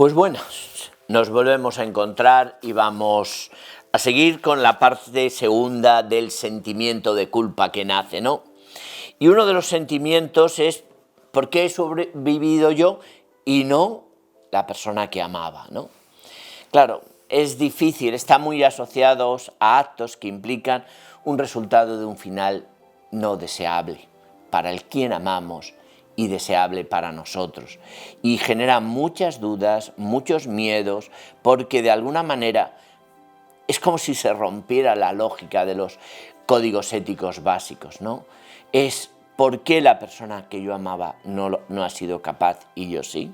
Pues bueno, nos volvemos a encontrar y vamos a seguir con la parte segunda del sentimiento de culpa que nace, ¿no? Y uno de los sentimientos es ¿por qué he sobrevivido yo y no la persona que amaba, ¿no? Claro, es difícil, está muy asociados a actos que implican un resultado de un final no deseable para el quien amamos y deseable para nosotros. Y genera muchas dudas, muchos miedos, porque de alguna manera es como si se rompiera la lógica de los códigos éticos básicos, ¿no? Es ¿por qué la persona que yo amaba no ha sido capaz y yo sí?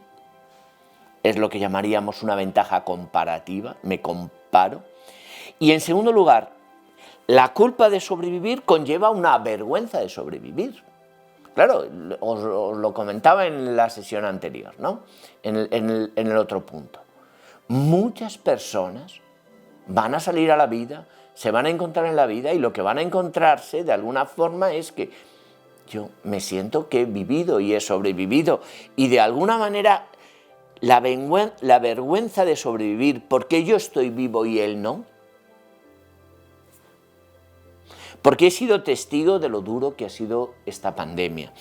Es lo que llamaríamos una ventaja comparativa, me comparo. Y en segundo lugar, la culpa de sobrevivir conlleva una vergüenza de sobrevivir. Claro, os lo comentaba en la sesión anterior, ¿no? En el otro punto. Muchas personas van a salir a la vida, se van a encontrar en la vida y lo que van a encontrarse de alguna forma es que yo me siento que he vivido y he sobrevivido y de alguna manera la vergüenza de sobrevivir porque yo estoy vivo y él no. Porque he sido testigo de lo duro que ha sido esta pandemia.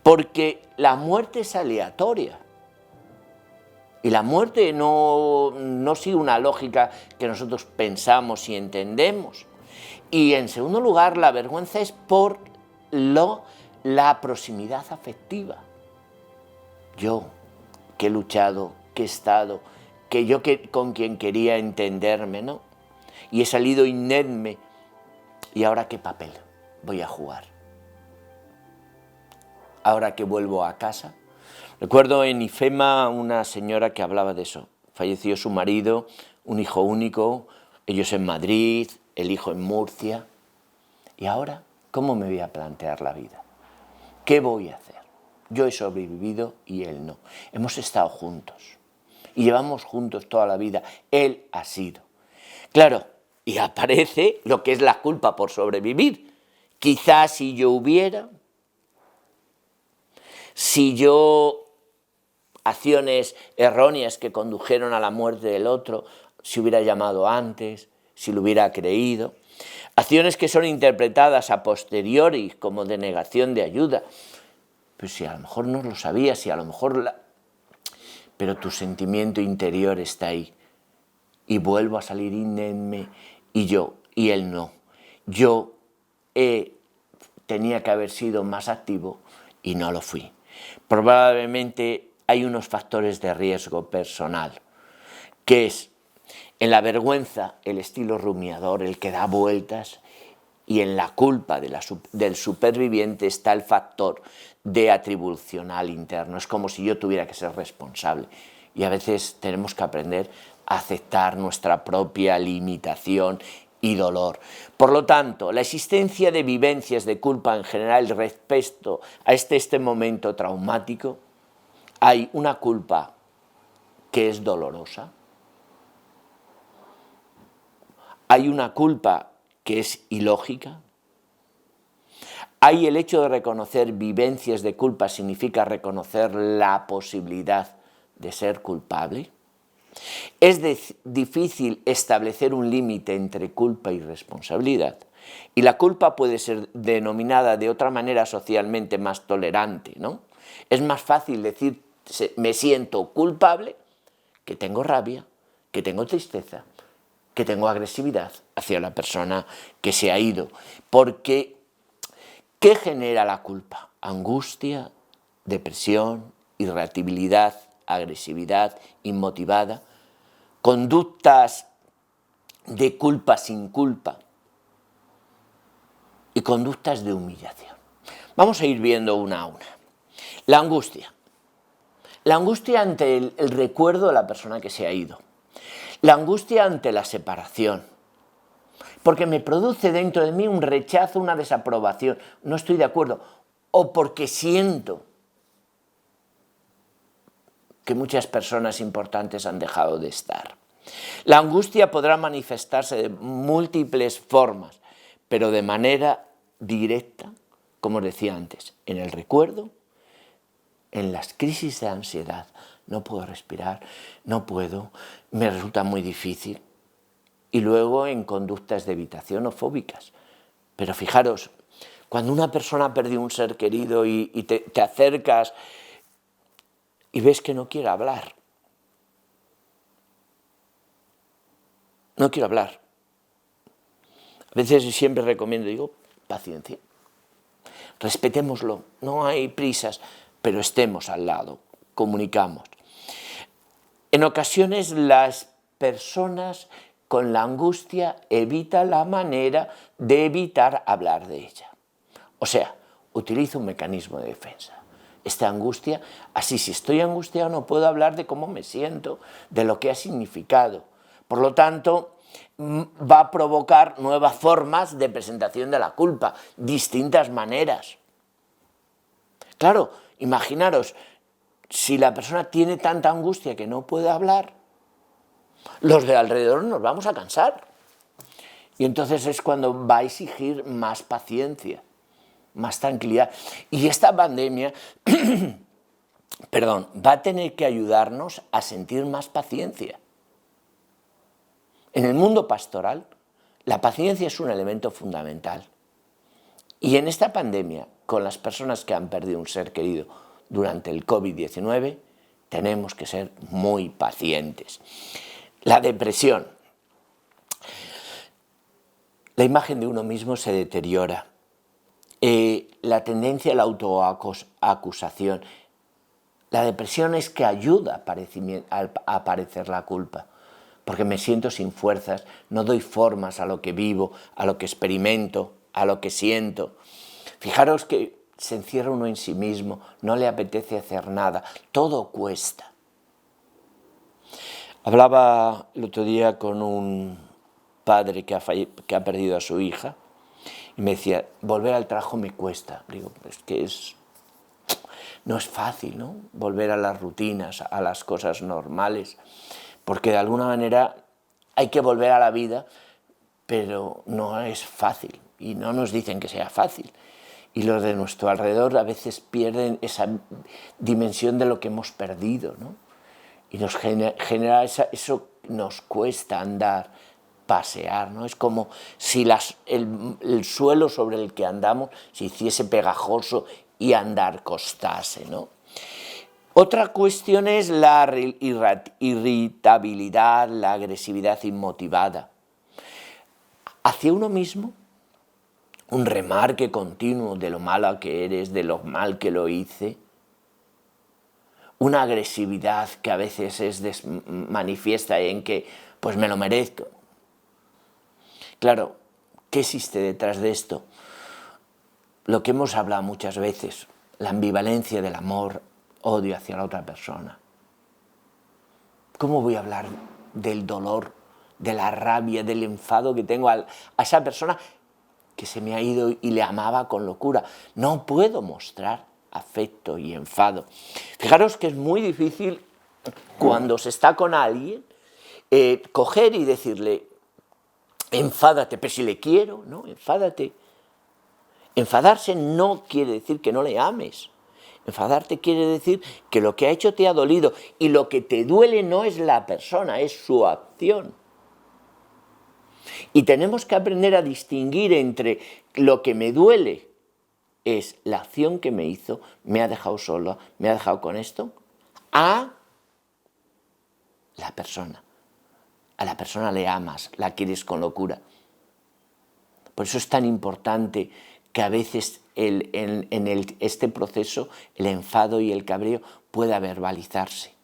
Porque la muerte es aleatoria. Y la muerte no sigue una lógica que nosotros pensamos y entendemos. Y en segundo lugar, la vergüenza es por la proximidad afectiva. Yo, que he luchado, que he estado, con quien quería entenderme, ¿no? Y he salido indemne. ¿Y ahora qué papel voy a jugar? Ahora que vuelvo a casa. Recuerdo en IFEMA una señora que hablaba de eso. Falleció su marido, un hijo único, ellos en Madrid, el hijo en Murcia. ¿Y ahora cómo me voy a plantear la vida? ¿Qué voy a hacer? Yo he sobrevivido y él no. Hemos estado juntos y llevamos juntos toda la vida. Él ha sido. Claro, y aparece lo que es la culpa por sobrevivir. Quizás si acciones erróneas que condujeron a la muerte del otro, si hubiera llamado antes, si lo hubiera creído. Acciones que son interpretadas a posteriori como denegación de ayuda. Pues si a lo mejor no lo sabías, si a lo mejor pero tu sentimiento interior está ahí. Y vuelvo a salir indemne y él no. Yo tenía que haber sido más activo y no lo fui. Probablemente hay unos factores de riesgo personal, que es en la vergüenza el estilo rumiador, el que da vueltas, y en la culpa del superviviente está el factor de atribucional interno. Es como si yo tuviera que ser responsable. Y a veces tenemos que aprender a aceptar nuestra propia limitación y dolor. Por lo tanto, la existencia de vivencias de culpa en general respecto a este momento traumático, hay una culpa que es dolorosa, hay una culpa que es ilógica, hay el hecho de reconocer vivencias de culpa significa reconocer la posibilidad de ser culpable. Es difícil establecer un límite entre culpa y responsabilidad, y la culpa puede ser denominada de otra manera socialmente más tolerante, ¿no? Es más fácil decir me siento culpable que tengo rabia, que tengo tristeza, que tengo agresividad hacia la persona que se ha ido. Porque, ¿qué genera la culpa? Angustia, depresión, irritabilidad, agresividad inmotivada, conductas de culpa sin culpa y conductas de humillación. Vamos a ir viendo una a una. La angustia. La angustia ante el recuerdo de la persona que se ha ido. La angustia ante la separación. Porque me produce dentro de mí un rechazo, una desaprobación. No estoy de acuerdo. O porque siento que muchas personas importantes han dejado de estar. La angustia podrá manifestarse de múltiples formas, pero de manera directa, como decía antes, en el recuerdo, en las crisis de ansiedad, no puedo respirar, no puedo, me resulta muy difícil. Y luego en conductas de evitación o fóbicas. Pero fijaros, cuando una persona ha perdido un ser querido y te acercas y ves que no quiere hablar, no quiero hablar. A veces siempre recomiendo, digo, paciencia. Respetémoslo, no hay prisas, pero estemos al lado, comunicamos. En ocasiones las personas con la angustia evitan la manera de evitar hablar de ella. O sea, utiliza un mecanismo de defensa. Esta angustia, así si estoy angustiado no puedo hablar de cómo me siento, de lo que ha significado. Por lo tanto, va a provocar nuevas formas de presentación de la culpa, distintas maneras. Claro, imaginaros, si la persona tiene tanta angustia que no puede hablar, los de alrededor nos vamos a cansar. Y entonces es cuando va a exigir más paciencia, más tranquilidad. Y esta pandemia, va a tener que ayudarnos a sentir más paciencia. En el mundo pastoral, la paciencia es un elemento fundamental. Y en esta pandemia, con las personas que han perdido un ser querido durante el COVID-19, tenemos que ser muy pacientes. La depresión. La imagen de uno mismo se deteriora. La tendencia a la autoacusación. La depresión es que ayuda a aparecer la culpa, porque me siento sin fuerzas, no doy formas a lo que vivo, a lo que experimento, a lo que siento. Fijaros que se encierra uno en sí mismo, no le apetece hacer nada, todo cuesta. Hablaba el otro día con un padre que ha perdido a su hija y me decía, volver al trabajo me cuesta. Digo, es que no es fácil, ¿no? Volver a las rutinas, a las cosas normales, porque de alguna manera hay que volver a la vida, pero no es fácil y no nos dicen que sea fácil. Y los de nuestro alrededor a veces pierden esa dimensión de lo que hemos perdido, ¿no? Y nos genera eso nos cuesta andar, pasear, ¿no? Es como si el suelo sobre el que andamos se hiciese pegajoso y andar costase, ¿no? Otra cuestión es la irritabilidad, la agresividad inmotivada. Hacia uno mismo, un remarque continuo de lo mala que eres, de lo mal que lo hice, una agresividad que a veces es manifiesta en que pues me lo merezco. Claro, ¿qué existe detrás de esto? Lo que hemos hablado muchas veces, la ambivalencia del amor, odio hacia la otra persona. ¿Cómo voy a hablar del dolor, de la rabia, del enfado que tengo a esa persona que se me ha ido y le amaba con locura? No puedo mostrar afecto y enfado. Fijaros que es muy difícil cuando se está con alguien coger y decirle enfádate, pero si le quiero, ¿no? Enfádate. Enfadarse no quiere decir que no le ames. Enfadarte quiere decir que lo que ha hecho te ha dolido y lo que te duele no es la persona, es su acción. Y tenemos que aprender a distinguir entre lo que me duele es la acción que me hizo, me ha dejado sola, me ha dejado con esto, a la persona. A la persona le amas, la quieres con locura. Por eso es tan importante que a veces este proceso, el enfado y el cabreo, pueda verbalizarse.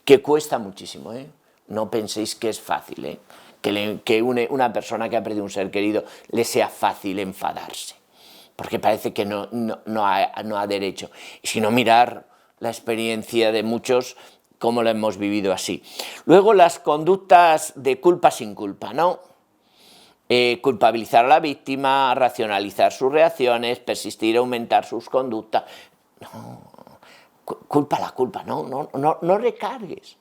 Que cuesta muchísimo, ¿eh? No penséis que es fácil, ¿eh? Que una persona que ha perdido un ser querido le sea fácil enfadarse, porque parece que no ha derecho. Sino mirar la experiencia de muchos, cómo lo hemos vivido así. Luego las conductas de culpa sin culpa, ¿no? Culpabilizar a la víctima, racionalizar sus reacciones, persistir, aumentar sus conductas. No, culpa la culpa, no recargues.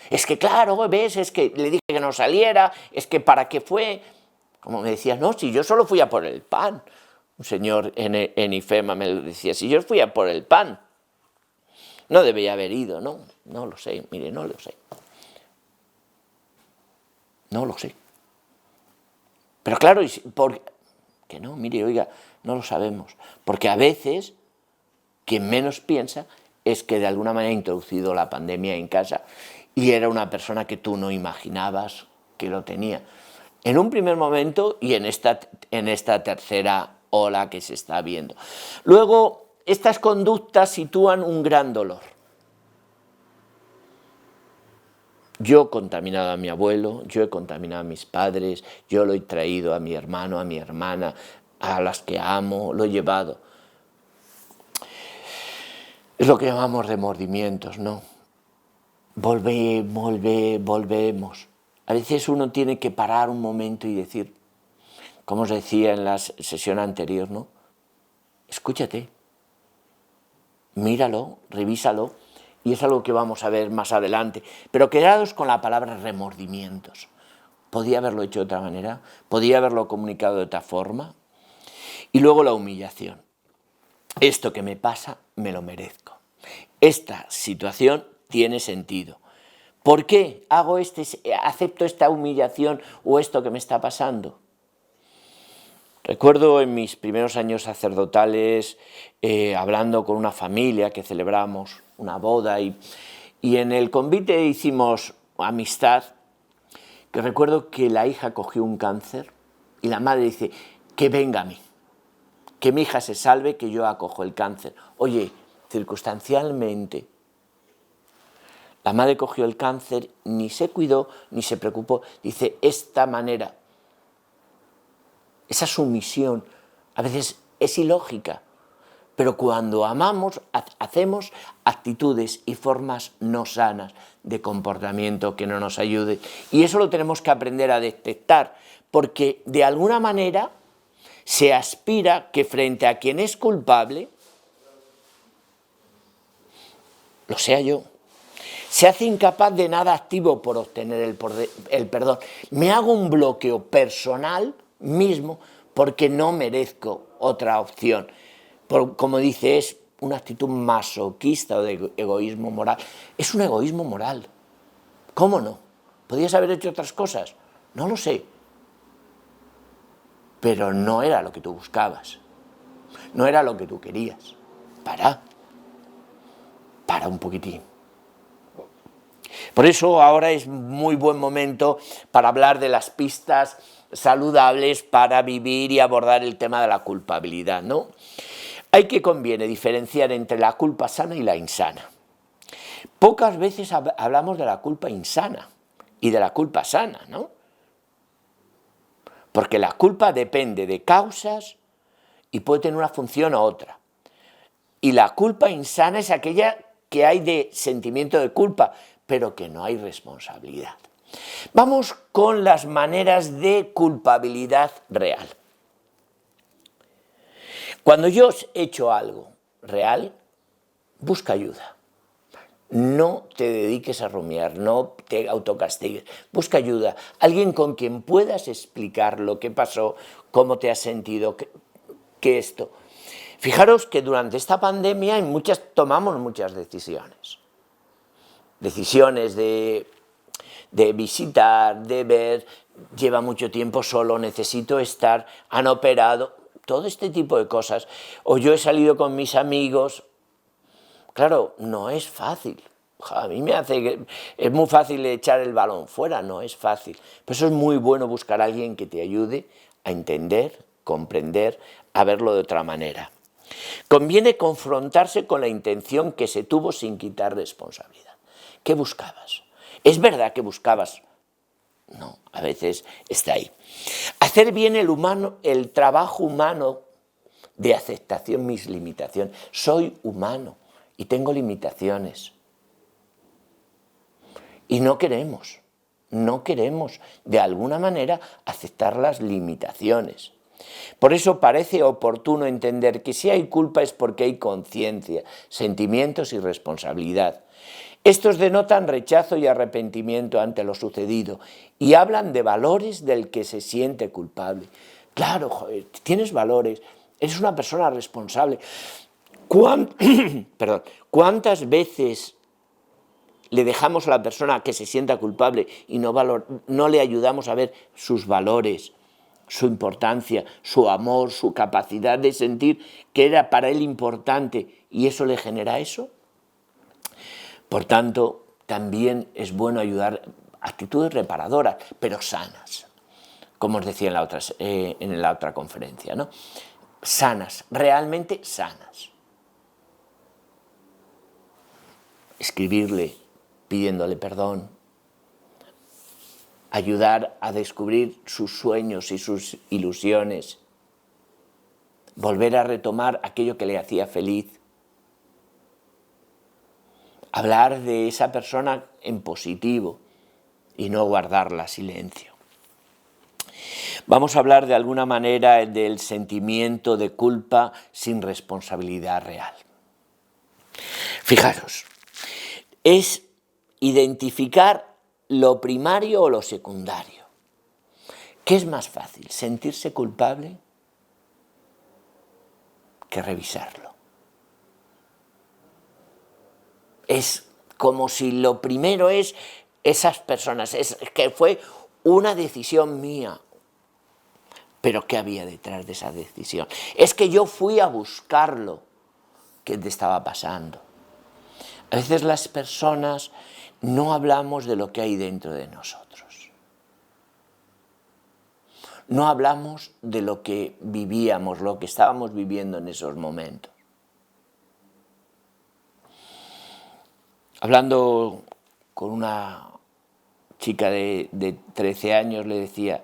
Es que claro, ves, es que le dije que no saliera, es que para qué fue. Como me decías, no, si yo solo fui a por el pan. Un señor en IFEMA me lo decía, si yo fui a por el pan. No debía haber ido, ¿no? No lo sé, mire, no lo sé. No lo sé. Pero claro, que no, mire, oiga, no lo sabemos. Porque a veces, quien menos piensa es que de alguna manera ha introducido la pandemia en casa y era una persona que tú no imaginabas que lo tenía. En un primer momento y en esta tercera ola que se está viendo. Luego, estas conductas sitúan un gran dolor. Yo he contaminado a mi abuelo, yo he contaminado a mis padres, yo lo he traído a mi hermano, a mi hermana, a las que amo, lo he llevado. Es lo que llamamos remordimientos, ¿no? Volvemos. A veces uno tiene que parar un momento y decir, como os decía en la sesión anterior, ¿no? Escúchate, míralo, revísalo, y es algo que vamos a ver más adelante. Pero quedaos con la palabra remordimientos. ¿Podía haberlo hecho de otra manera? ¿Podía haberlo comunicado de otra forma? Y luego la humillación. Esto que me pasa, me lo merezco. Esta situación tiene sentido. ¿Por qué acepto esta humillación o esto que me está pasando? Recuerdo en mis primeros años sacerdotales hablando con una familia que celebramos una boda y en el convite hicimos amistad, que recuerdo que la hija cogió un cáncer y la madre dice, que venga a mí, que mi hija se salve, que yo acojo el cáncer. Oye, circunstancialmente, la madre cogió el cáncer, ni se cuidó, ni se preocupó. Dice, esta manera, esa sumisión, a veces es ilógica, pero cuando amamos, hacemos actitudes y formas no sanas de comportamiento que no nos ayuden. Y eso lo tenemos que aprender a detectar, porque de alguna manera se aspira que frente a quien es culpable, lo sea yo. Se hace incapaz de nada activo por obtener el perdón. Me hago un bloqueo personal mismo porque no merezco otra opción. Como dice, es una actitud masoquista o de egoísmo moral. Es un egoísmo moral. ¿Cómo no? ¿Podías haber hecho otras cosas? No lo sé. Pero no era lo que tú buscabas. No era lo que tú querías. Para un poquitín. Por eso ahora es muy buen momento para hablar de las pistas saludables para vivir y abordar el tema de la culpabilidad, ¿no? Hay que conviene diferenciar entre la culpa sana y la insana. Pocas veces hablamos de la culpa insana y de la culpa sana, ¿no? Porque la culpa depende de causas y puede tener una función u otra. Y la culpa insana es aquella que hay de sentimiento de culpa, pero que no hay responsabilidad. Vamos con las maneras de culpabilidad real. Cuando yo he hecho algo real, busca ayuda. No te dediques a rumiar, no te autocastigues, busca ayuda. Alguien con quien puedas explicar lo que pasó, cómo te has sentido, que esto. Fijaros que durante esta pandemia tomamos muchas decisiones. Decisiones de visitar, de ver, lleva mucho tiempo solo, necesito estar, han operado, todo este tipo de cosas. O yo he salido con mis amigos. Claro, no es fácil. A mí es muy fácil echar el balón fuera, no es fácil. Por eso es muy bueno buscar a alguien que te ayude a entender, comprender, a verlo de otra manera. Conviene confrontarse con la intención que se tuvo sin quitar responsabilidad. ¿Qué buscabas? ¿Es verdad que buscabas? No, a veces está ahí. Hacer bien el trabajo humano de aceptación, mis limitaciones. Soy humano y tengo limitaciones. Y no queremos de alguna manera aceptar las limitaciones. Por eso parece oportuno entender que si hay culpa es porque hay conciencia, sentimientos y responsabilidad. Estos denotan rechazo y arrepentimiento ante lo sucedido y hablan de valores del que se siente culpable. Claro, joder, tienes valores, eres una persona responsable. Perdón, ¿cuántas veces le dejamos a la persona que se sienta culpable y no le ayudamos a ver sus valores, su importancia, su amor, su capacidad de sentir que era para él importante y eso le genera eso? Por tanto, también es bueno ayudar actitudes reparadoras, pero sanas, como os decía en la otra conferencia, ¿no? Sanas, realmente sanas. Escribirle pidiéndole perdón, ayudar a descubrir sus sueños y sus ilusiones, volver a retomar aquello que le hacía feliz, hablar de esa persona en positivo y no guardarla silencio. Vamos a hablar de alguna manera del sentimiento de culpa sin responsabilidad real. Fijaros, es identificar lo primario o lo secundario. ¿Qué es más fácil, sentirse culpable que revisarlo? Es como si lo primero es esas personas, es que fue una decisión mía. Pero ¿qué había detrás de esa decisión? Es que yo fui a buscarlo. ¿Qué te estaba pasando? A veces las personas no hablamos de lo que hay dentro de nosotros. No hablamos de lo que vivíamos, lo que estábamos viviendo en esos momentos. Hablando con una chica de 13 años le decía,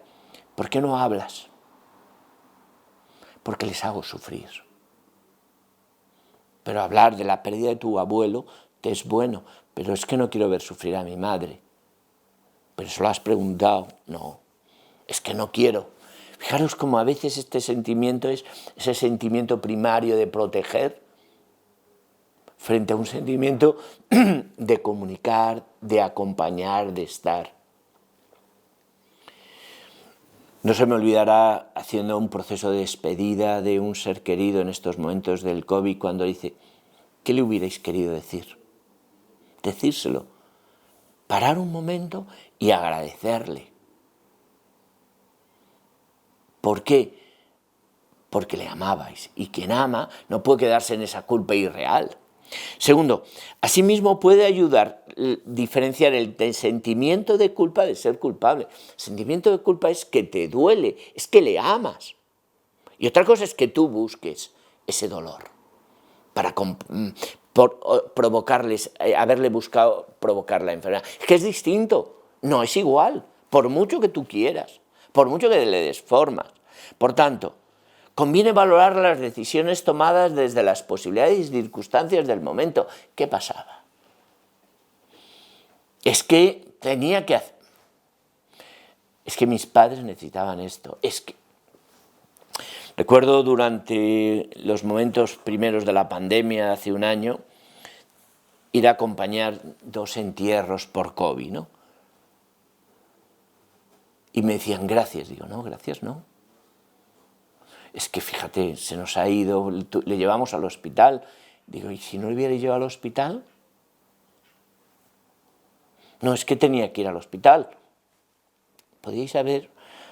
¿por qué no hablas? Porque les hago sufrir. Pero hablar de la pérdida de tu abuelo te es bueno, pero es que no quiero ver sufrir a mi madre. ¿Pero eso lo has preguntado? No, es que no quiero. Fijaros cómo a veces este sentimiento es ese sentimiento primario de proteger frente a un sentimiento de comunicar, de acompañar, de estar. No se me olvidará haciendo un proceso de despedida de un ser querido en estos momentos del COVID cuando dice, ¿qué le hubierais querido decir? Decírselo, parar un momento y agradecerle. ¿Por qué? Porque le amabais y quien ama no puede quedarse en esa culpa irreal. Segundo, asimismo puede ayudar a diferenciar el sentimiento de culpa de ser culpable. El sentimiento de culpa es que te duele, es que le amas. Y otra cosa es que tú busques ese dolor para provocarles, haberle buscado provocar la enfermedad. Es que es distinto, no es igual, por mucho que tú quieras, por mucho que le des formas. Por tanto, conviene valorar las decisiones tomadas desde las posibilidades y circunstancias del momento. ¿Qué pasaba? Es que tenía que hacer... Es que mis padres necesitaban esto. Es que... Recuerdo durante los momentos primeros de la pandemia, hace un año, ir a acompañar 2 entierros por COVID, ¿no? Y me decían, gracias. Digo, no, gracias no. Es que fíjate, se nos ha ido, le llevamos al hospital. Digo, ¿y si no le hubierais llevado al hospital? No, es que tenía que ir al hospital. Podíais haber,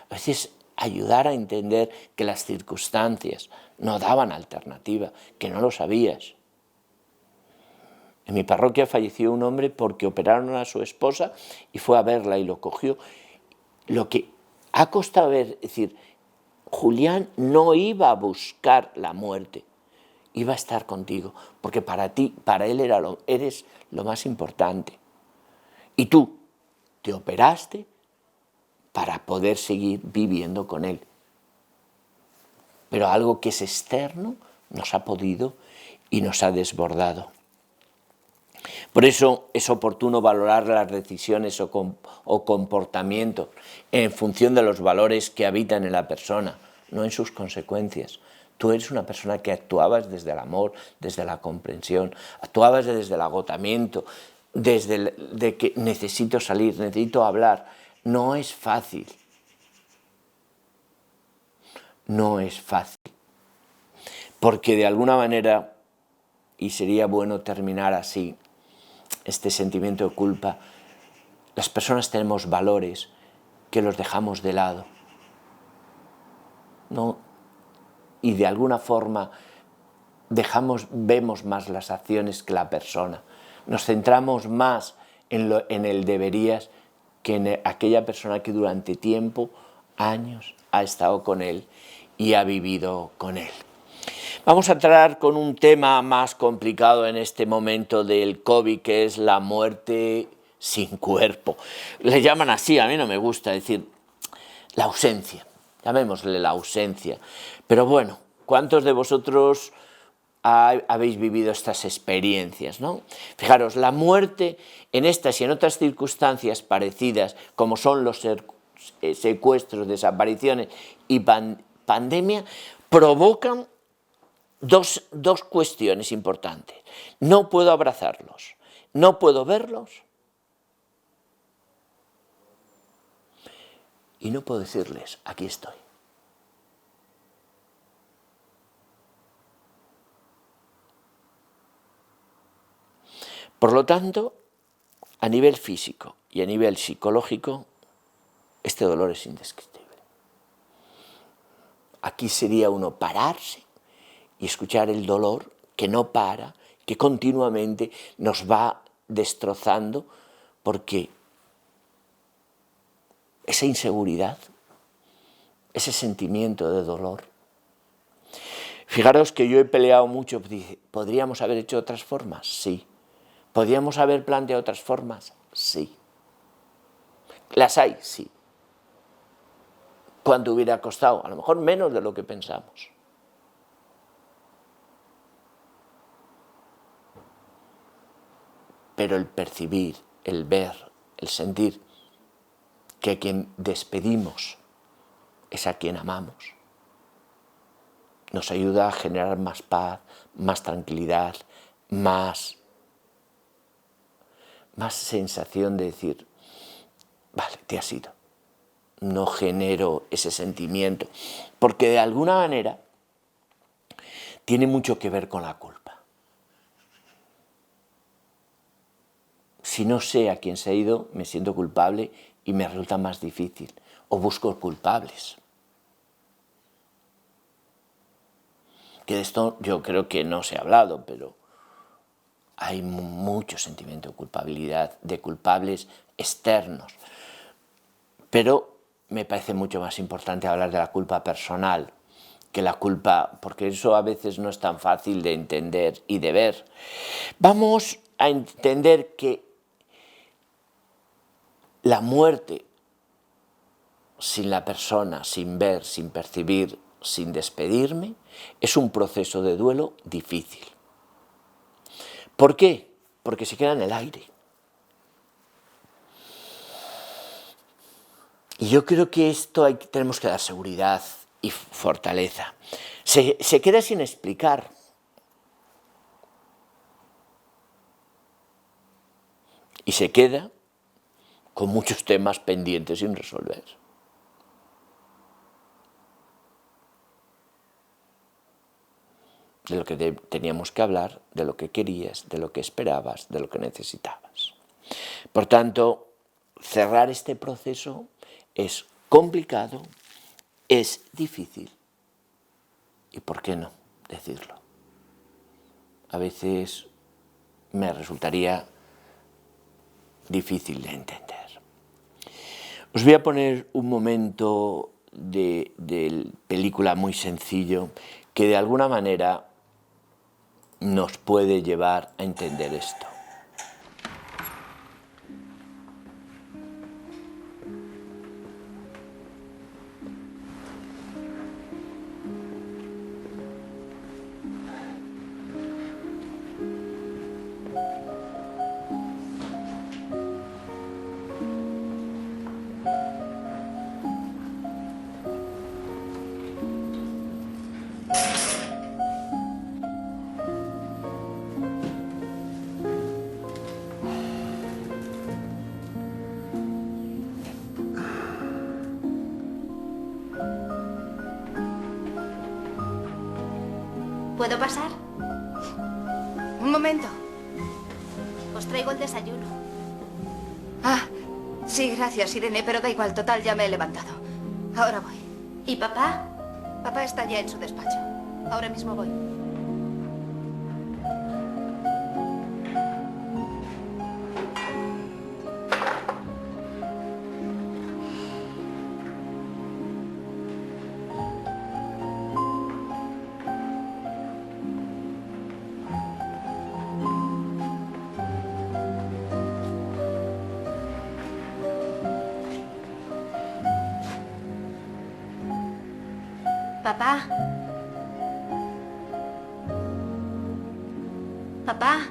a veces, ayudar a entender que las circunstancias no daban alternativa, que no lo sabías. En mi parroquia falleció un hombre porque operaron a su esposa y fue a verla y lo cogió. Lo que ha costado ver, es decir, Julián no iba a buscar la muerte, iba a estar contigo, porque para ti, para él eres lo más importante. Y tú te operaste para poder seguir viviendo con él. Pero algo que es externo nos ha podido y nos ha desbordado. Por eso es oportuno valorar las decisiones o comportamientos en función de los valores que habitan en la persona, no en sus consecuencias. Tú eres una persona que actuabas desde el amor, desde la comprensión, actuabas desde el agotamiento, de que necesito salir, necesito hablar. No es fácil. No es fácil. Porque de alguna manera y sería bueno terminar así, este sentimiento de culpa. Las personas tenemos valores que los dejamos de lado, ¿no? Y de alguna forma vemos más las acciones que la persona. Nos centramos más en el deberías que en aquella persona que durante tiempo, años, ha estado con él y ha vivido con él. Vamos a entrar con un tema más complicado en este momento del COVID, que es la muerte sin cuerpo. Le llaman así, a mí no me gusta decir la ausencia, llamémosle la ausencia. Pero bueno, ¿cuántos de vosotros habéis vivido estas experiencias, ¿no? Fijaros, la muerte en estas y en otras circunstancias parecidas, como son los secuestros, desapariciones y pandemia, provocan dos cuestiones importantes. No puedo abrazarlos, no puedo verlos y no puedo decirles, aquí estoy. Por lo tanto, a nivel físico y a nivel psicológico, este dolor es indescriptible. Aquí sería uno pararse y escuchar el dolor que no para, que continuamente nos va destrozando, porque esa inseguridad, ese sentimiento de dolor. Fijaros que yo he peleado mucho, ¿podríamos haber hecho otras formas? Sí. ¿Podríamos haber planteado otras formas? Sí. ¿Las hay? Sí. ¿Cuánto hubiera costado? A lo mejor menos de lo que pensamos. Pero el percibir, el ver, el sentir que a quien despedimos es a quien amamos, nos ayuda a generar más paz, más tranquilidad, más sensación de decir, vale, te has ido. No genero ese sentimiento, porque de alguna manera tiene mucho que ver con la culpa. Si no sé a quién se ha ido, me siento culpable y me resulta más difícil, o busco culpables. Que de esto yo creo que no se ha hablado, pero hay mucho sentimiento de culpabilidad, de culpables externos. Pero me parece mucho más importante hablar de la culpa personal que la culpa, porque eso a veces no es tan fácil de entender y de ver. Vamos a entender que la muerte sin la persona, sin ver, sin percibir, sin despedirme, es un proceso de duelo difícil. ¿Por qué? Porque se queda en el aire. Y yo creo que esto tenemos que dar seguridad y fortaleza. Se queda sin explicar. Y se queda con muchos temas pendientes sin resolver. De lo que teníamos que hablar, de lo que querías, de lo que esperabas, de lo que necesitabas. Por tanto, cerrar este proceso es complicado, es difícil y, ¿por qué no decirlo? A veces me resultaría difícil de entender. Os voy a poner un momento de película muy sencillo que de alguna manera nos puede llevar a entender esto. ¿Puedo pasar? momento. Os traigo el desayuno. Ah, sí, gracias, Irene, pero da igual, total, ya me he levantado. Ahora voy. ¿Y papá? Papá está ya en su despacho. Ahora mismo voy. Papá. Papá.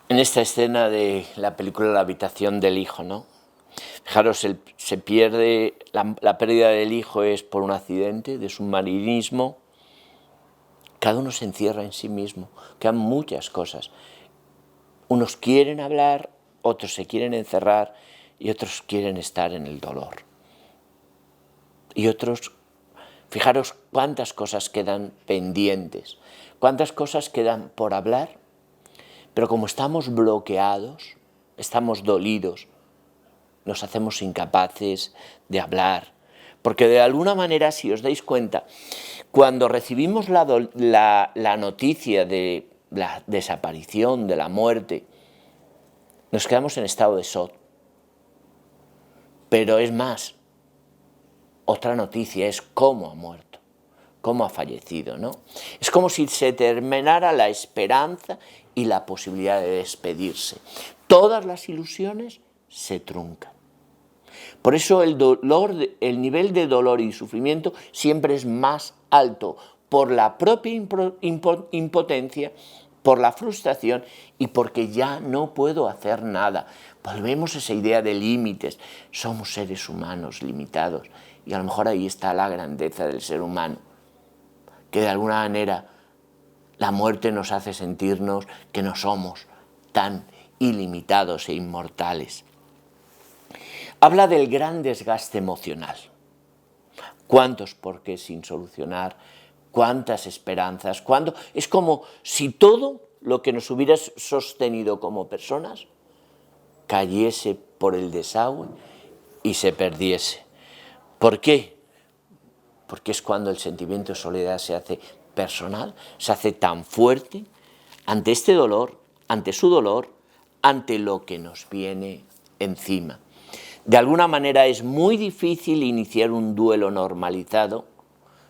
En esta escena de la película La habitación del hijo, ¿no? Fijaros, se pierde, la pérdida del hijo es por un accidente de submarinismo. Cada uno se encierra en sí mismo, quedan muchas cosas. Unos quieren hablar, otros se quieren encerrar y otros quieren estar en el dolor. Y otros, fijaros cuántas cosas quedan pendientes, cuántas cosas quedan por hablar, pero como estamos bloqueados, estamos dolidos, nos hacemos incapaces de hablar. Porque de alguna manera, si os dais cuenta, cuando recibimos la noticia de la desaparición, de la muerte, nos quedamos en estado de shock. Pero es más, otra noticia es cómo ha muerto, cómo ha fallecido, ¿no? Es como si se terminara la esperanza y la posibilidad de despedirse. Todas las ilusiones se truncan. Por eso el nivel de dolor y sufrimiento siempre es más alto por la propia impotencia, por la frustración y porque ya no puedo hacer nada. Volvemos a esa idea de límites. Somos seres humanos limitados y a lo mejor ahí está la grandeza del ser humano, que de alguna manera la muerte nos hace sentirnos que no somos tan ilimitados e inmortales. Habla del gran desgaste emocional. ¿Cuántos porqués sin solucionar? ¿Cuántas esperanzas? Es como si todo lo que nos hubiera sostenido como personas cayese por el desagüe y se perdiese. ¿Por qué? Porque es cuando el sentimiento de soledad se hace personal, se hace tan fuerte ante este dolor, ante su dolor, ante lo que nos viene encima. De alguna manera es muy difícil iniciar un duelo normalizado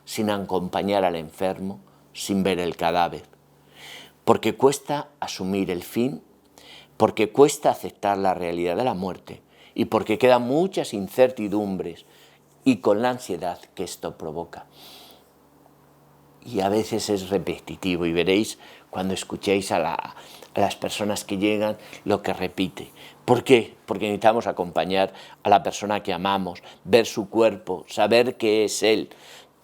sin acompañar al enfermo, sin ver el cadáver, porque cuesta asumir el fin, porque cuesta aceptar la realidad de la muerte y porque quedan muchas incertidumbres y con la ansiedad que esto provoca. Y a veces es repetitivo y veréis cuando escuchéis a las personas que llegan lo que repite. ¿Por qué? Porque necesitamos acompañar a la persona que amamos, ver su cuerpo, saber qué es él.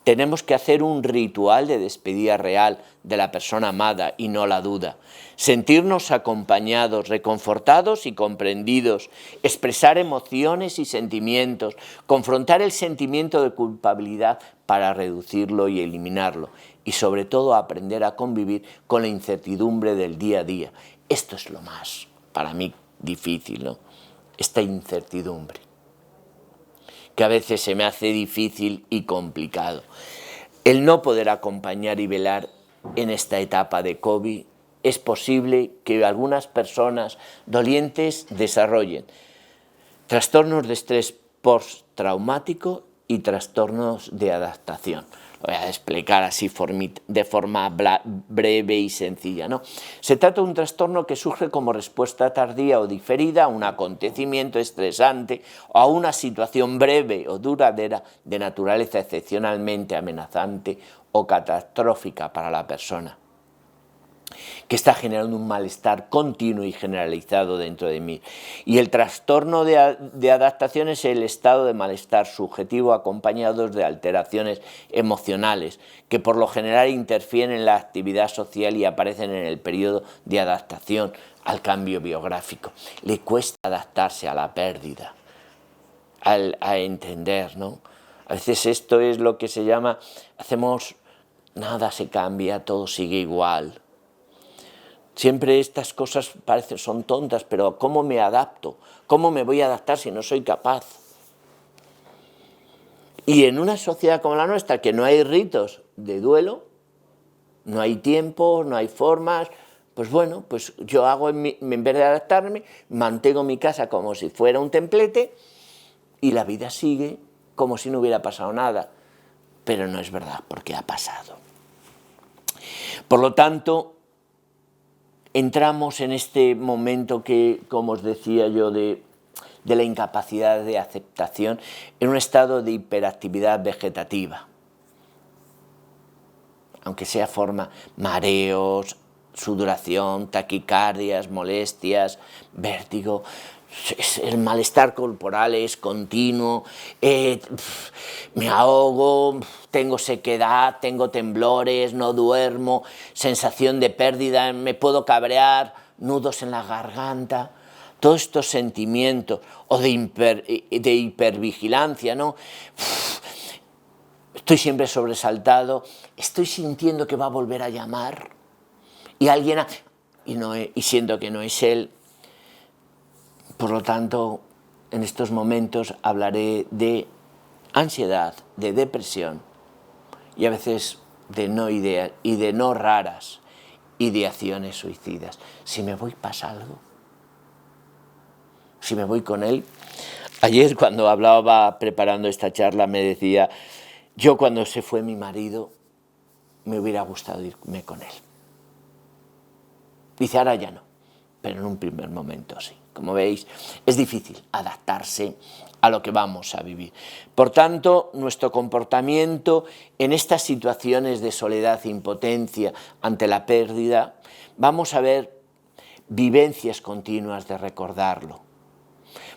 Tenemos que hacer un ritual de despedida real de la persona amada y no la duda. Sentirnos acompañados, reconfortados y comprendidos, expresar emociones y sentimientos, confrontar el sentimiento de culpabilidad para reducirlo y eliminarlo y sobre todo aprender a convivir con la incertidumbre del día a día. Esto es lo más, para mí, difícil, ¿no? Esta incertidumbre, que a veces se me hace difícil y complicado. El no poder acompañar y velar en esta etapa de COVID, es posible que algunas personas dolientes desarrollen trastornos de estrés postraumático y trastornos de adaptación. Lo voy a explicar así de forma breve y sencilla, ¿no? Se trata de un trastorno que surge como respuesta tardía o diferida a un acontecimiento estresante o a una situación breve o duradera de naturaleza excepcionalmente amenazante o catastrófica para la persona. que está generando un malestar continuo y generalizado dentro de mí. Y el trastorno de adaptación es el estado de malestar subjetivo acompañado de alteraciones emocionales que por lo general interfieren en la actividad social y aparecen en el periodo de adaptación al cambio biográfico. Le cuesta adaptarse a la pérdida, a entender, ¿no? A veces esto es lo que se llama, nada se cambia, todo sigue igual. Siempre estas cosas son tontas, pero ¿cómo me adapto? ¿Cómo me voy a adaptar si no soy capaz? Y en una sociedad como la nuestra, que no hay ritos de duelo, no hay tiempo, no hay formas, pues bueno, pues yo hago, en vez de adaptarme, mantengo mi casa como si fuera un templete y la vida sigue como si no hubiera pasado nada. Pero no es verdad, porque ha pasado. Por lo tanto, entramos en este momento que, como os decía yo, de la incapacidad de aceptación, en un estado de hiperactividad vegetativa. Aunque sea forma mareos, sudoración, taquicardias, molestias, vértigo, el malestar corporal es continuo, me ahogo, tengo sequedad, tengo temblores, no duermo, sensación de pérdida, me puedo cabrear, nudos en la garganta, todos estos sentimientos, o de hipervigilancia, ¿no? Estoy siempre sobresaltado, estoy sintiendo que va a volver a llamar, y alguien y siento que no es él. Por lo tanto, en estos momentos hablaré de ansiedad, de depresión y a veces de no ideas y de no raras ideaciones suicidas. Si me voy, pasa algo. Si me voy con él. Ayer cuando hablaba preparando esta charla me decía, yo cuando se fue mi marido me hubiera gustado irme con él. Dice, ahora ya no, pero en un primer momento sí. Como veis, es difícil adaptarse a lo que vamos a vivir. Por tanto, nuestro comportamiento en estas situaciones de soledad e impotencia ante la pérdida, vamos a ver vivencias continuas de recordarlo.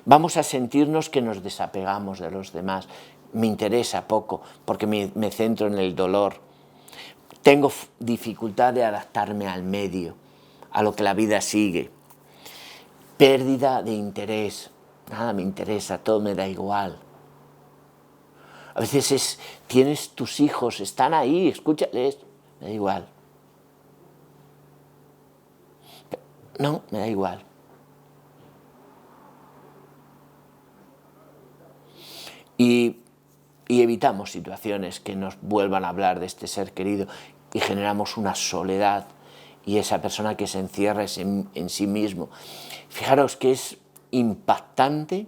Vamos a sentirnos que nos desapegamos de los demás. Me interesa poco porque me centro en el dolor. Tengo dificultad de adaptarme al medio, a lo que la vida sigue. Pérdida de interés, nada me interesa, todo me da igual. A veces tienes tus hijos, están ahí, escúchales, me da igual. No, me da igual. Y evitamos situaciones que nos vuelvan a hablar de este ser querido y generamos una soledad y esa persona que se encierra en sí mismo. Fijaros que es impactante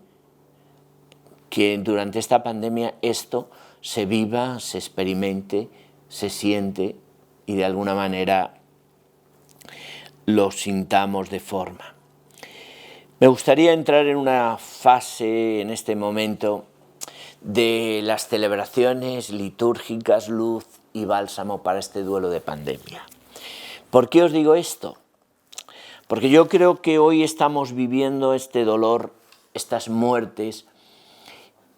que durante esta pandemia esto se viva, se experimente, se siente y de alguna manera lo sintamos de forma. Me gustaría entrar en una fase en este momento de las celebraciones litúrgicas, luz y bálsamo para este duelo de pandemia. ¿Por qué os digo esto? Porque yo creo que hoy estamos viviendo este dolor, estas muertes,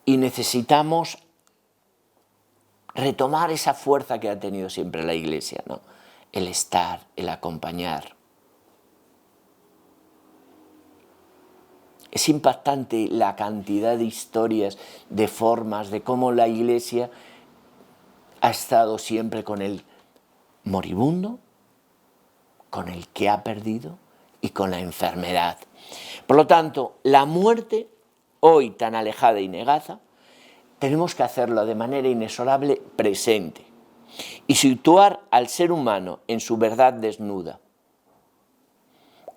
y necesitamos retomar esa fuerza que ha tenido siempre la Iglesia, ¿no? El estar, el acompañar. Es impactante la cantidad de historias, de formas, de cómo la Iglesia ha estado siempre con el moribundo, con el que ha perdido y con la enfermedad. Por lo tanto, la muerte, hoy tan alejada y negada, tenemos que hacerlo de manera inexorable presente y situar al ser humano en su verdad desnuda.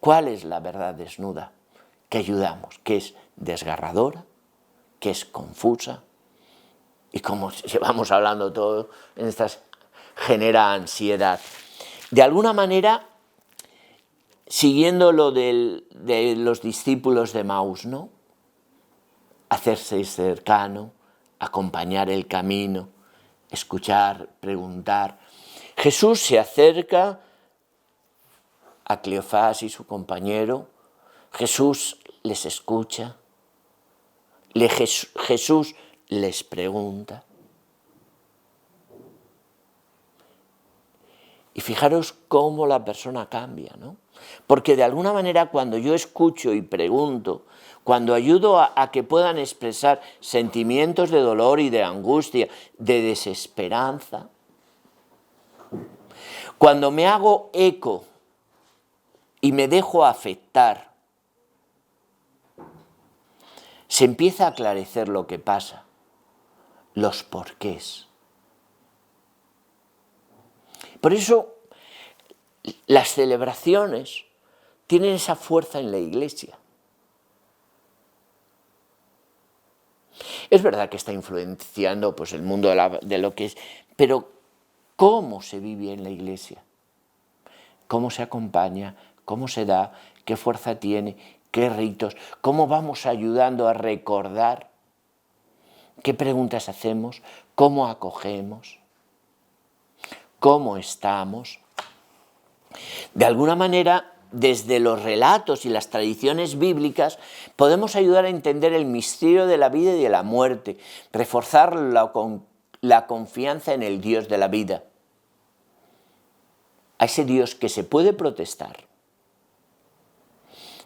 ¿Cuál es la verdad desnuda? Que ayudamos, que es desgarradora, que es confusa y como llevamos hablando todo en estas, genera ansiedad. De alguna manera, siguiendo lo de los discípulos de Maús, ¿no? Hacerse cercano, acompañar el camino, escuchar, preguntar. Jesús se acerca a Cleofás y su compañero, Jesús les escucha, Jesús les pregunta. Y fijaros cómo la persona cambia, ¿no? Porque de alguna manera cuando yo escucho y pregunto, cuando ayudo a que puedan expresar sentimientos de dolor y de angustia, de desesperanza, cuando me hago eco y me dejo afectar, se empieza a aclarecer lo que pasa, los porqués. Por eso las celebraciones tienen esa fuerza en la Iglesia. Es verdad que está influenciando pues, el mundo de lo que es, pero ¿cómo se vive en la Iglesia? ¿Cómo se acompaña? ¿Cómo se da? ¿Qué fuerza tiene? ¿Qué ritos? ¿Cómo vamos ayudando a recordar? ¿Qué preguntas hacemos? ¿Cómo acogemos? ¿Cómo estamos? De alguna manera, desde los relatos y las tradiciones bíblicas, podemos ayudar a entender el misterio de la vida y de la muerte, reforzar la confianza en el Dios de la vida, a ese Dios que se puede protestar,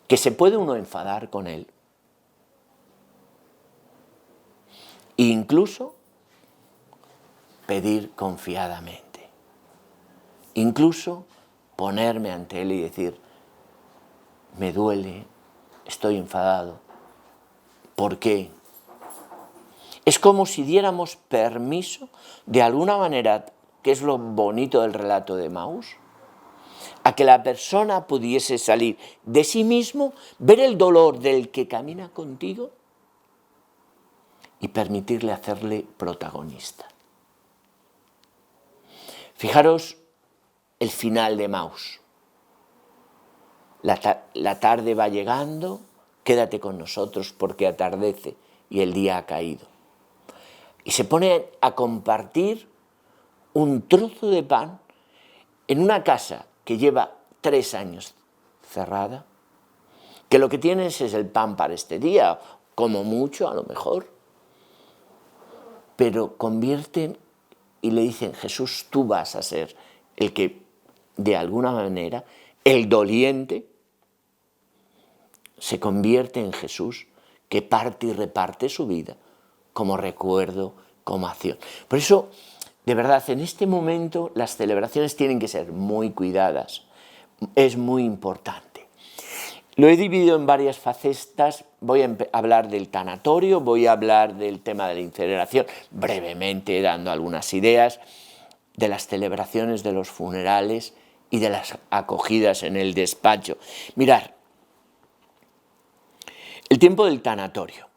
que se puede uno enfadar con él, e incluso pedir confiadamente. Incluso ponerme ante él y decir, me duele, estoy enfadado. ¿Por qué? Es como si diéramos permiso, de alguna manera, que es lo bonito del relato de Emaús, a que la persona pudiese salir de sí mismo, ver el dolor del que camina contigo y permitirle hacerle protagonista. Fijaros el final de Emaús. La tarde va llegando, quédate con nosotros porque atardece y el día ha caído. Y se pone a compartir un trozo de pan en una casa que lleva 3 años cerrada, que lo que tienes es el pan para este día, como mucho a lo mejor, pero convierten y le dicen, Jesús, tú vas a ser el que, de alguna manera, el doliente, se convierte en Jesús, que parte y reparte su vida como recuerdo, como acción. Por eso, de verdad, en este momento las celebraciones tienen que ser muy cuidadas, es muy importante. Lo he dividido en varias facetas, voy a hablar del tanatorio, voy a hablar del tema de la incineración, brevemente dando algunas ideas, de las celebraciones de los funerales y de las acogidas en el despacho. Mirad, el tiempo del tanatorio.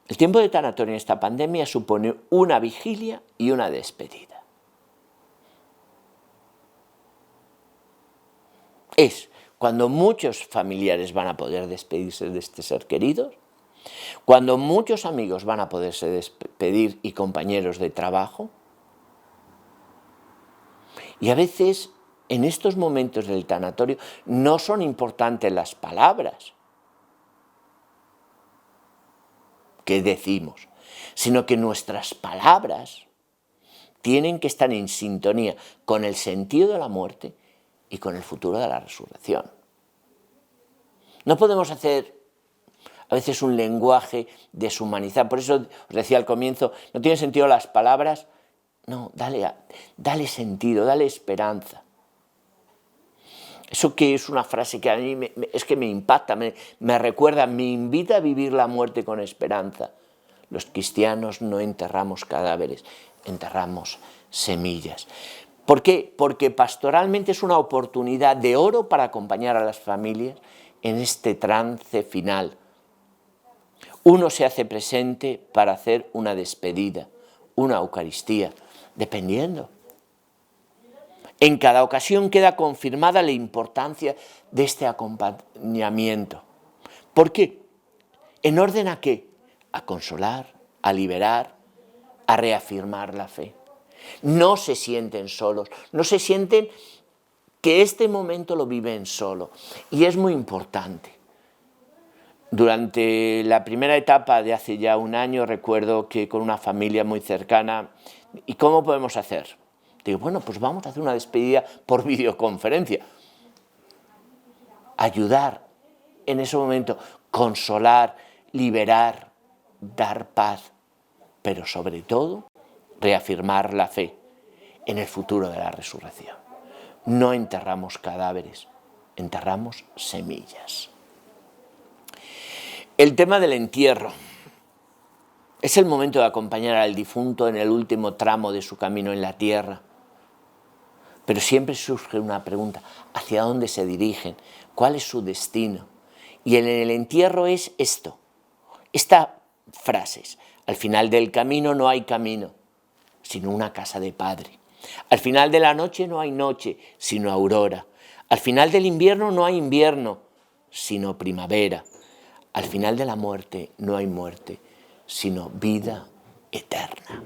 El tiempo de tanatorio en esta pandemia supone una vigilia y una despedida. Es cuando muchos familiares van a poder despedirse de este ser querido, cuando muchos amigos van a poderse despedir y compañeros de trabajo. Y a veces, en estos momentos del tanatorio, no son importantes las palabras que decimos, sino que nuestras palabras tienen que estar en sintonía con el sentido de la muerte y con el futuro de la resurrección. No podemos hacer a veces un lenguaje deshumanizado. Por eso os decía al comienzo, no tiene sentido las palabras. No, dale sentido, dale esperanza. Eso que es una frase que a mí es que me impacta, me recuerda, me invita a vivir la muerte con esperanza. Los cristianos no enterramos cadáveres, enterramos semillas. ¿Por qué? Porque pastoralmente es una oportunidad de oro para acompañar a las familias en este trance final. Uno se hace presente para hacer una despedida, una Eucaristía, dependiendo. En cada ocasión queda confirmada la importancia de este acompañamiento. ¿Por qué? ¿En orden a qué? A consolar, a liberar, a reafirmar la fe. No se sienten solos, no se sienten que este momento lo viven solo. Y es muy importante. Durante la primera etapa de hace ya un año, recuerdo que con una familia muy cercana, ¿y cómo podemos hacer? Digo, bueno, pues vamos a hacer una despedida por videoconferencia. Ayudar en ese momento, consolar, liberar, dar paz, pero sobre todo reafirmar la fe en el futuro de la resurrección. No enterramos cadáveres, enterramos semillas. El tema del entierro. Es el momento de acompañar al difunto en el último tramo de su camino en la tierra. Pero siempre surge una pregunta, ¿hacia dónde se dirigen? ¿Cuál es su destino? Y en el entierro es esto, estas frases. Al final del camino no hay camino, sino una casa de padre. Al final de la noche no hay noche, sino aurora. Al final del invierno no hay invierno, sino primavera. Al final de la muerte no hay muerte, sino vida eterna.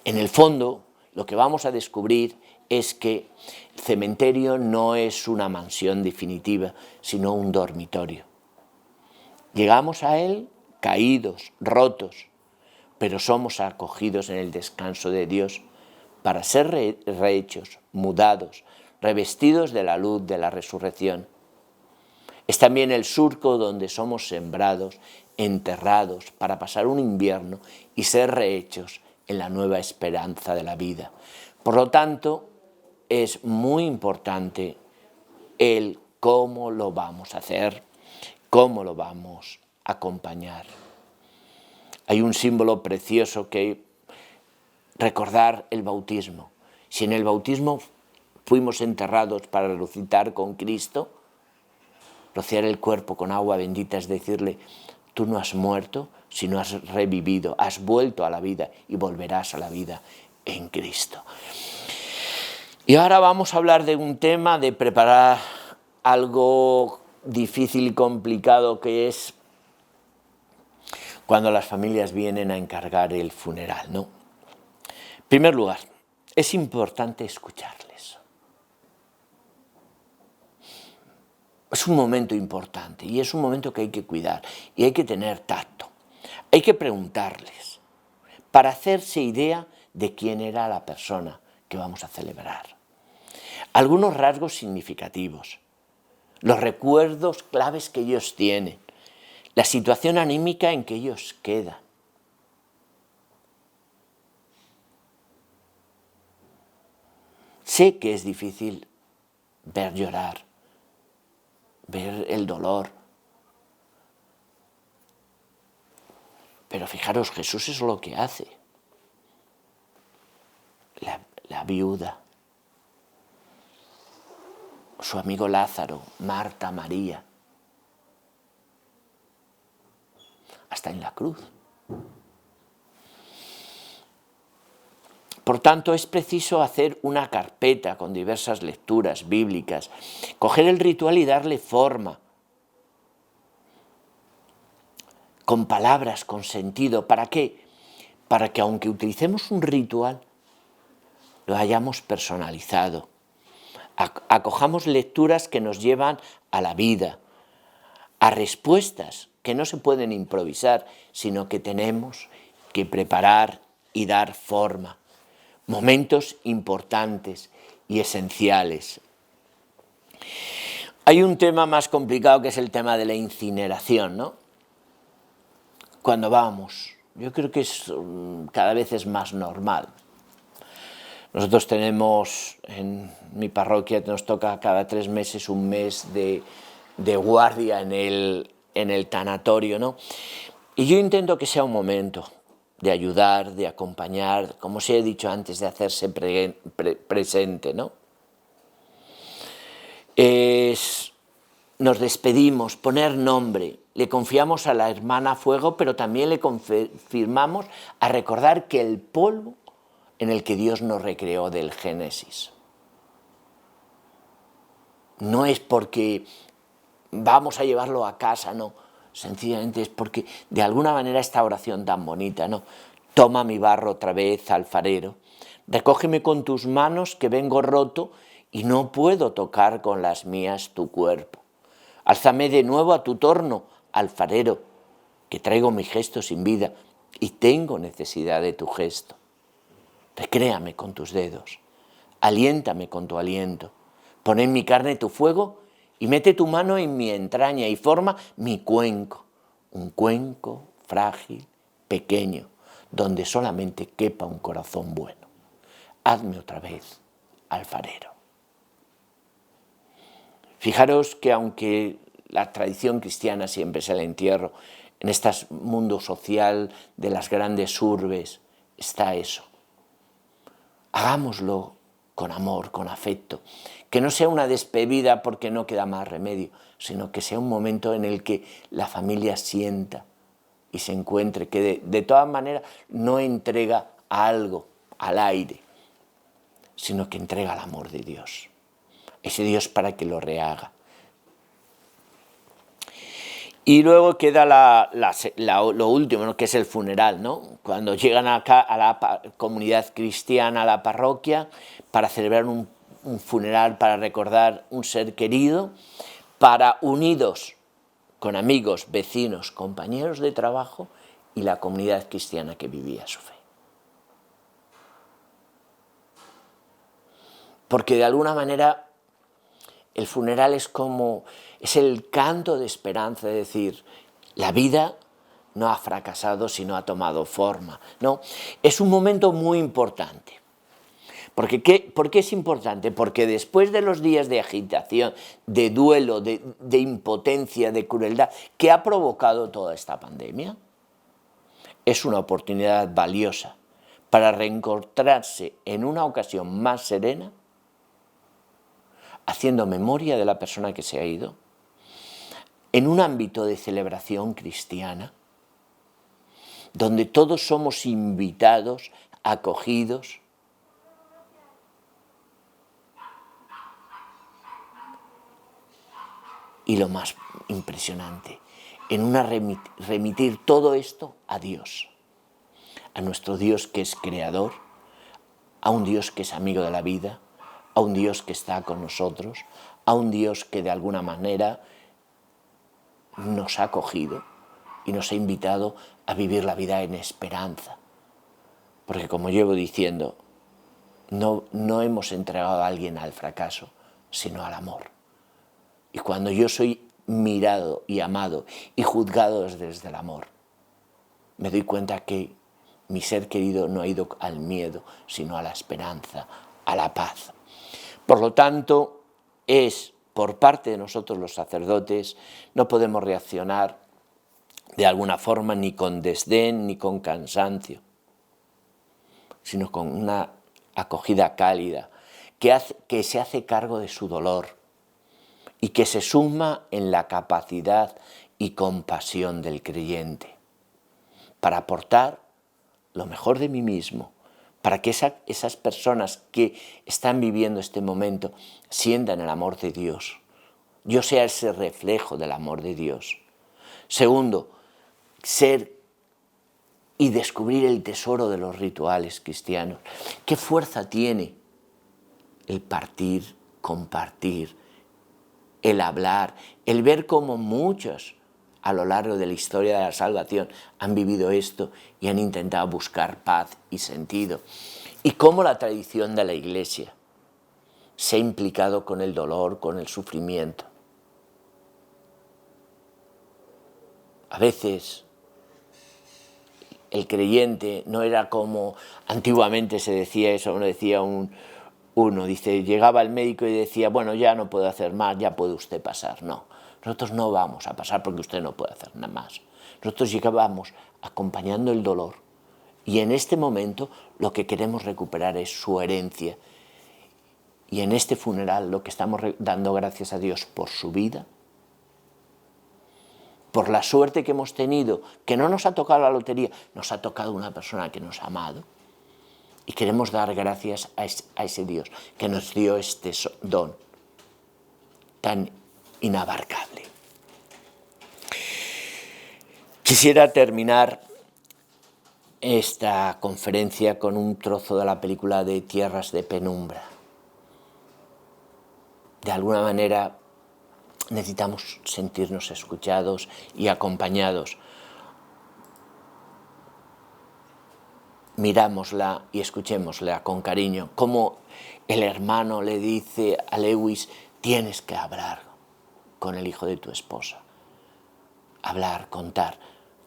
En el fondo, lo que vamos a descubrir es que el cementerio no es una mansión definitiva, sino un dormitorio. Llegamos a él caídos, rotos, pero somos acogidos en el descanso de Dios para ser rehechos, mudados, revestidos de la luz de la resurrección. Es también el surco donde somos sembrados, enterrados, para pasar un invierno y ser rehechos en la nueva esperanza de la vida. Por lo tanto, es muy importante el cómo lo vamos a hacer, cómo lo vamos a acompañar. Hay un símbolo precioso que recordar el bautismo. Si en el bautismo fuimos enterrados para resucitar con Cristo, rociar el cuerpo con agua bendita es decirle, tú no has muerto, sino has revivido, has vuelto a la vida y volverás a la vida en Cristo. Y ahora vamos a hablar de un tema, de preparar algo difícil y complicado, que es cuando las familias vienen a encargar el funeral, ¿no? En primer lugar, es importante escucharles. Es un momento importante y es un momento que hay que cuidar y hay que tener tacto. Hay que preguntarles para hacerse idea de quién era la persona que vamos a celebrar. Algunos rasgos significativos, los recuerdos claves que ellos tienen, la situación anímica en que ellos quedan. Sé que es difícil ver llorar, ver el dolor. Pero fijaros, Jesús es lo que hace. La viuda, su amigo Lázaro, Marta, María, hasta en la cruz. Por tanto, es preciso hacer una carpeta con diversas lecturas bíblicas, coger el ritual y darle forma, con palabras, con sentido. ¿Para qué? Para que aunque utilicemos un ritual, lo hayamos personalizado. Acojamos lecturas que nos llevan a la vida, a respuestas que no se pueden improvisar, sino que tenemos que preparar y dar forma. Momentos importantes y esenciales. Hay un tema más complicado que es el tema de la incineración, ¿no? Cuando vamos, yo creo que cada vez es más normal. Nosotros tenemos, en mi parroquia nos toca cada 3 meses un mes de guardia en el tanatorio, ¿no? Y yo intento que sea un momento de ayudar, de acompañar, como os he dicho antes, de hacerse presente, ¿no? Nos despedimos, poner nombre, le confiamos a la hermana fuego, pero también le confirmamos a recordar que el polvo en el que Dios nos recreó del Génesis. No es porque vamos a llevarlo a casa, no. Sencillamente es porque de alguna manera esta oración tan bonita, ¿no? Toma mi barro otra vez, alfarero, recógeme con tus manos que vengo roto y no puedo tocar con las mías tu cuerpo. Álzame de nuevo a tu torno, alfarero, que traigo mi gesto sin vida y tengo necesidad de tu gesto. Recréame con tus dedos, aliéntame con tu aliento, pon en mi carne tu fuego y mete tu mano en mi entraña y forma mi cuenco, un cuenco frágil, pequeño, donde solamente quepa un corazón bueno. Hazme otra vez alfarero. Fijaros que aunque la tradición cristiana siempre es el entierro, en este mundo social de las grandes urbes está eso. Hagámoslo con amor, con afecto, que no sea una despedida porque no queda más remedio, sino que sea un momento en el que la familia sienta y se encuentre, que de todas maneras no entrega algo al aire, sino que entrega el amor de Dios. Ese Dios para que lo rehaga. Y luego queda lo último, ¿no? Que es el funeral, ¿no? Cuando llegan acá a la comunidad cristiana, a la parroquia, para celebrar un funeral, para recordar un ser querido, para unidos con amigos, vecinos, compañeros de trabajo y la comunidad cristiana que vivía su fe. Porque de alguna manera el funeral es el canto de esperanza, de decir, la vida no ha fracasado, sino ha tomado forma, ¿no? Es un momento muy importante. ¿Por qué es importante? Porque después de los días de agitación, de duelo, de impotencia, de crueldad, que ha provocado toda esta pandemia, es una oportunidad valiosa para reencontrarse en una ocasión más serena, haciendo memoria de la persona que se ha ido, en un ámbito de celebración cristiana, donde todos somos invitados, acogidos, y lo más impresionante, en remitir todo esto a Dios, a nuestro Dios que es creador, a un Dios que es amigo de la vida, a un Dios que está con nosotros, a un Dios que de alguna manera nos ha acogido y nos ha invitado a vivir la vida en esperanza. Porque como llevo diciendo, no hemos entregado a alguien al fracaso, sino al amor. Y cuando yo soy mirado y amado y juzgado desde el amor, me doy cuenta que mi ser querido no ha ido al miedo, sino a la esperanza, a la paz. Por lo tanto, por parte de nosotros los sacerdotes, no podemos reaccionar de alguna forma ni con desdén ni con cansancio, sino con una acogida cálida, que se hace cargo de su dolor y que se suma en la capacidad y compasión del creyente para aportar lo mejor de mí mismo, para que esas personas que están viviendo este momento sientan el amor de Dios. Yo sea ese reflejo del amor de Dios. Segundo, ser y descubrir el tesoro de los rituales cristianos. ¿Qué fuerza tiene el partir, compartir, el hablar, el ver cómo muchos a lo largo de la historia de la salvación han vivido esto y han intentado buscar paz y sentido? Y cómo la tradición de la Iglesia se ha implicado con el dolor, con el sufrimiento. A veces el creyente no era como antiguamente se decía eso, uno decía llegaba el médico y decía, bueno, ya no puedo hacer más, ya puede usted pasar. No, nosotros no vamos a pasar porque usted no puede hacer nada más. Nosotros llegábamos acompañando el dolor y en este momento lo que queremos recuperar es su herencia. Y en este funeral lo que estamos dando gracias a Dios por su vida, por la suerte que hemos tenido, que no nos ha tocado la lotería, nos ha tocado una persona que nos ha amado. Y queremos dar gracias a ese Dios que nos dio este don tan inabarcable. Quisiera terminar esta conferencia con un trozo de la película de Tierras de Penumbra. de alguna manera necesitamos sentirnos escuchados y acompañados. Mirámosla y escuchémosla con cariño, como el hermano le dice a Lewis: tienes que hablar con el hijo de tu esposa. Hablar, contar,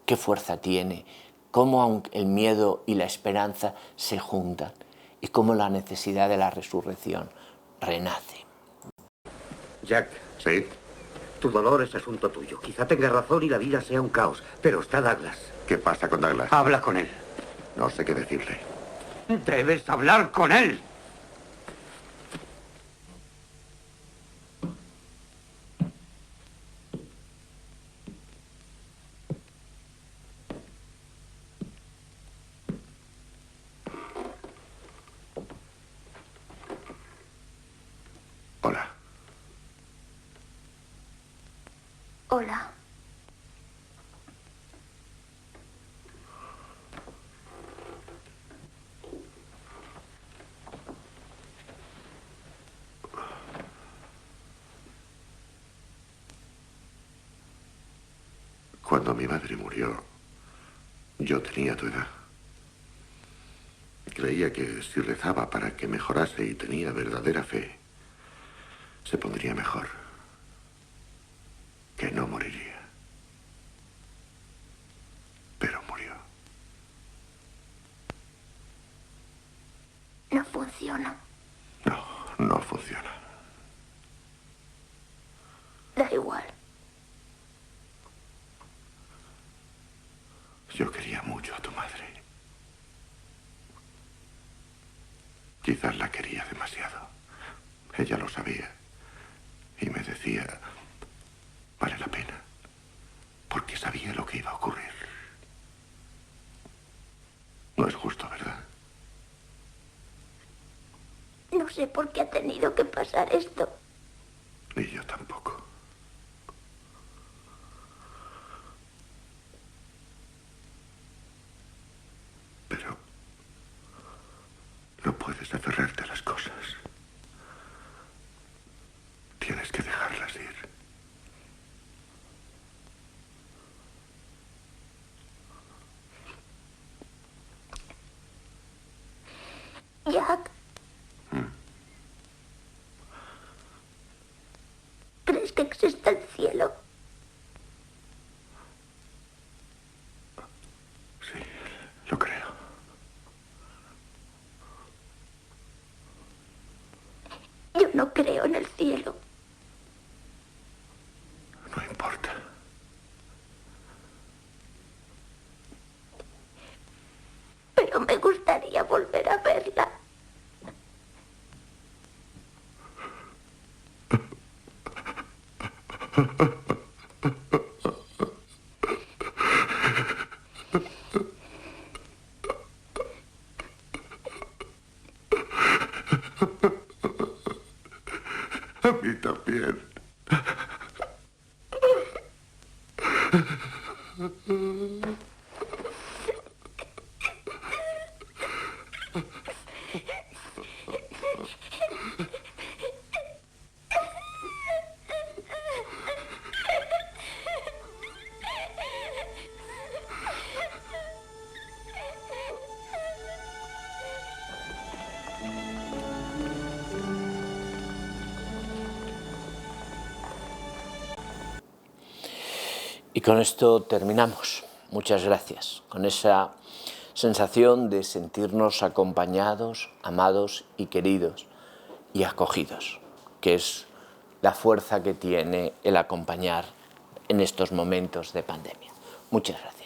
qué fuerza tiene, cómo el miedo y la esperanza se juntan y cómo la necesidad de la resurrección renace. Jack. ¿Sí? Tu dolor es asunto tuyo. Quizá tengas razón y la vida sea un caos, pero está Douglas. ¿Qué pasa con Douglas? Habla con él. No sé qué decirle. Debes hablar con él. Hola. Hola. Cuando mi madre murió, yo tenía tu edad. Creía que si rezaba para que mejorase y tenía verdadera fe, se pondría mejor. Que no moriría. Pero murió. No funciona. No, no funciona. Da igual. Yo quería mucho a tu madre. Quizás la quería demasiado. Ella lo sabía. Y me decía, vale la pena. Porque sabía lo que iba a ocurrir. No es justo, ¿verdad? No sé por qué ha tenido que pasar esto. Ni yo tampoco. Pero no puedes aferrarte a las cosas. Tienes que dejarlas ir. Jack. ¿Crees que existe el cielo? Sí, lo creo. Yo no creo en el cielo. No importa. Pero me gustaría volver a verla. A mí también. Y con esto terminamos. Muchas gracias. Con esa sensación de sentirnos acompañados, amados y queridos y acogidos, que es la fuerza que tiene el acompañar en estos momentos de pandemia. Muchas gracias.